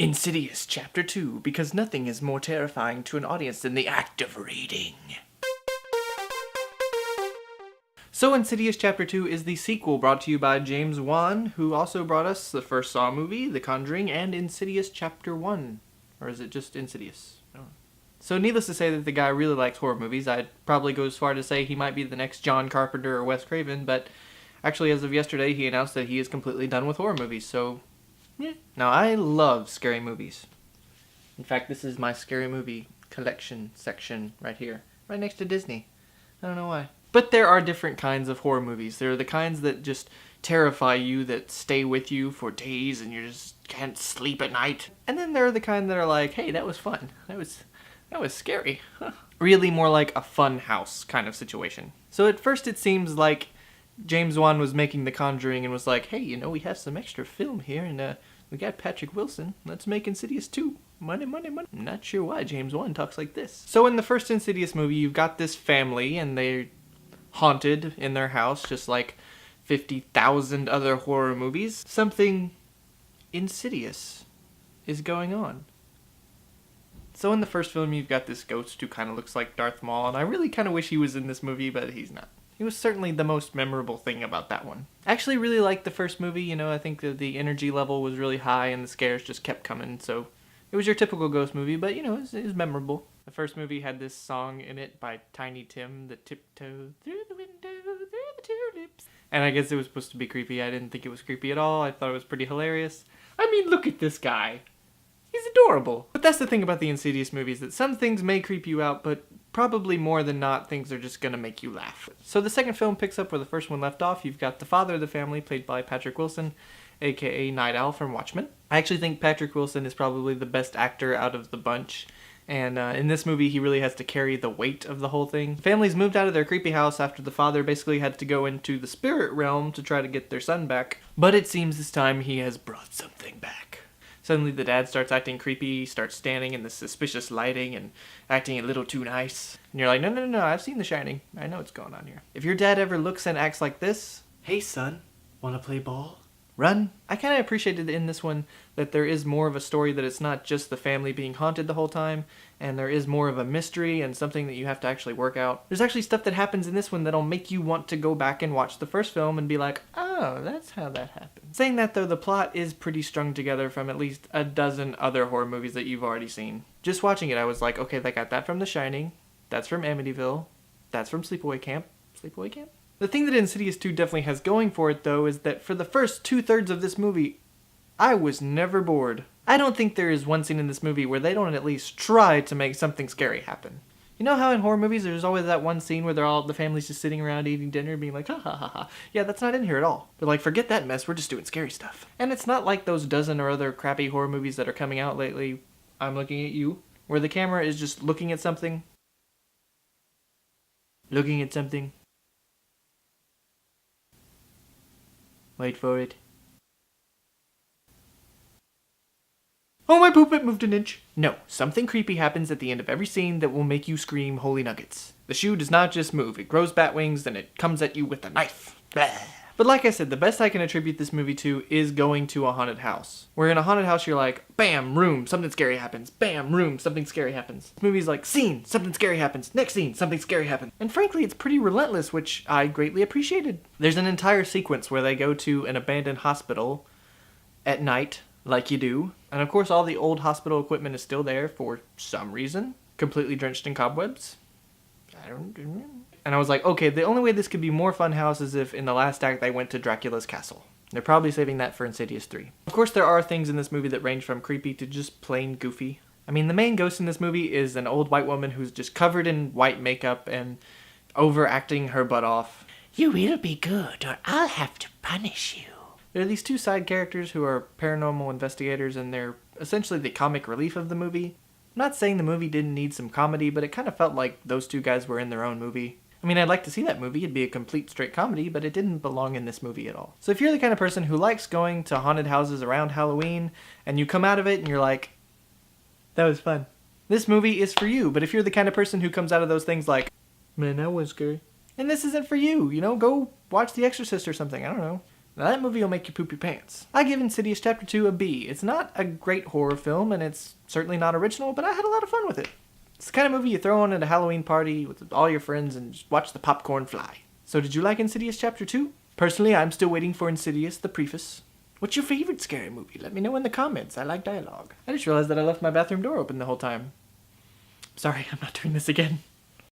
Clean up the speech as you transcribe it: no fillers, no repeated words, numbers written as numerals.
Insidious Chapter 2, because nothing is more terrifying to an audience than the act of reading. So Insidious Chapter 2 is the sequel brought to you by James Wan, who also brought us the first Saw movie, The Conjuring, and Insidious Chapter 1. Or is it just Insidious? I don't know. So needless to say that the guy really likes horror movies. I'd probably go as far to say he might be the next John Carpenter or Wes Craven, but actually as of yesterday he announced that he is completely done with horror movies, so yeah. Now, I love scary movies. In fact, this is my scary movie collection section right here. Right next to Disney. I don't know why. But there are different kinds of horror movies. There are the kinds that just terrify you, that stay with you for days and you just can't sleep at night. And then there are the kind that are like, hey, that was fun. That was scary. Huh. Really more like a fun house kind of situation. So at first it seems like James Wan was making The Conjuring and was like, hey, you know, we have some extra film here and we got Patrick Wilson. Let's make Insidious 2. Money, money, money. I'm not sure why James Wan talks like this. So in the first Insidious movie, you've got this family and they're haunted in their house, just like 50,000 other horror movies. Something insidious is going on. So in the first film, you've got this ghost who kind of looks like Darth Maul, and I really kind of wish he was in this movie, but he's not. He was certainly the most memorable thing about that one. I actually really liked the first movie, you know, I think that the energy level was really high and the scares just kept coming, so it was your typical ghost movie, but you know, it was memorable. The first movie had this song in it by Tiny Tim, the tiptoe through the window, through the tulips. And I guess it was supposed to be creepy. I didn't think it was creepy at all. I thought it was pretty hilarious. I mean, look at this guy. He's adorable. But that's the thing about the Insidious movies, that some things may creep you out, but probably more than not, things are just gonna make you laugh. So the second film picks up where the first one left off. You've got the father of the family, played by Patrick Wilson, aka Night Owl from Watchmen. I actually think Patrick Wilson is probably the best actor out of the bunch. And in this movie, he really has to carry the weight of the whole thing. The family's moved out of their creepy house after the father basically had to go into the spirit realm to try to get their son back. But it seems this time he has brought something back. Suddenly the dad starts acting creepy, starts standing in the suspicious lighting and acting a little too nice. And you're like, no, I've seen The Shining. I know what's going on here. If your dad ever looks and acts like this, hey son, wanna play ball? Run. I kind of appreciated in this one that there is more of a story, that it's not just the family being haunted the whole time, and there is more of a mystery and something that you have to actually work out. There's actually stuff that happens in this one that'll make you want to go back and watch the first film and be like, oh, that's how that happened. Saying that though, the plot is pretty strung together from at least a dozen other horror movies that you've already seen. Just watching it, I was like, okay, they got that from The Shining, that's from Amityville, that's from Sleepaway Camp. Sleepaway Camp? The thing that Insidious 2 definitely has going for it, though, is that for the first 2/3 of this movie, I was never bored. I don't think there is one scene in this movie where they don't at least try to make something scary happen. You know how in horror movies there's always that one scene where the family's just sitting around eating dinner being like, ha ha ha ha. Yeah, that's not in here at all. They're like, forget that mess, we're just doing scary stuff. And it's not like those dozen or other crappy horror movies that are coming out lately, I'm looking at you, where the camera is just looking at something. Looking at something. Wait for it. Oh, my poop, it moved an inch. No, something creepy happens at the end of every scene that will make you scream holy nuggets. The shoe does not just move, it grows bat wings and it comes at you with a knife. Blah. But like I said, the best I can attribute this movie to is going to a haunted house. Where in a haunted house you're like, bam, room, something scary happens. Bam, room, something scary happens. This movie's like, scene, something scary happens. Next scene, something scary happens. And frankly, it's pretty relentless, which I greatly appreciated. There's an entire sequence where they go to an abandoned hospital at night, like you do. And of course, all the old hospital equipment is still there for some reason. Completely drenched in cobwebs. And I was like, okay, the only way this could be more funhouse is if in the last act they went to Dracula's castle. They're probably saving that for Insidious 3. Of course, there are things in this movie that range from creepy to just plain goofy. I mean, the main ghost in this movie is an old white woman who's just covered in white makeup and overacting her butt off. You will be good, or I'll have to punish you. There are these two side characters who are paranormal investigators, and they're essentially the comic relief of the movie. I'm not saying the movie didn't need some comedy, but it kind of felt like those two guys were in their own movie. I mean, I'd like to see that movie. It'd be a complete straight comedy, but it didn't belong in this movie at all. So if you're the kind of person who likes going to haunted houses around Halloween, and you come out of it and you're like, that was fun, this movie is for you. But if you're the kind of person who comes out of those things like, man, that was scary, and this isn't for you, you know, go watch The Exorcist or something, I don't know. Now that movie will make you poop your pants. I give Insidious Chapter 2 a B. It's not a great horror film, and it's certainly not original, but I had a lot of fun with it. It's the kind of movie you throw on at a Halloween party with all your friends and just watch the popcorn fly. So did you like Insidious Chapter 2? Personally, I'm still waiting for Insidious, the preface. What's your favorite scary movie? Let me know in the comments. I like dialogue. I just realized that I left my bathroom door open the whole time. Sorry, I'm not doing this again.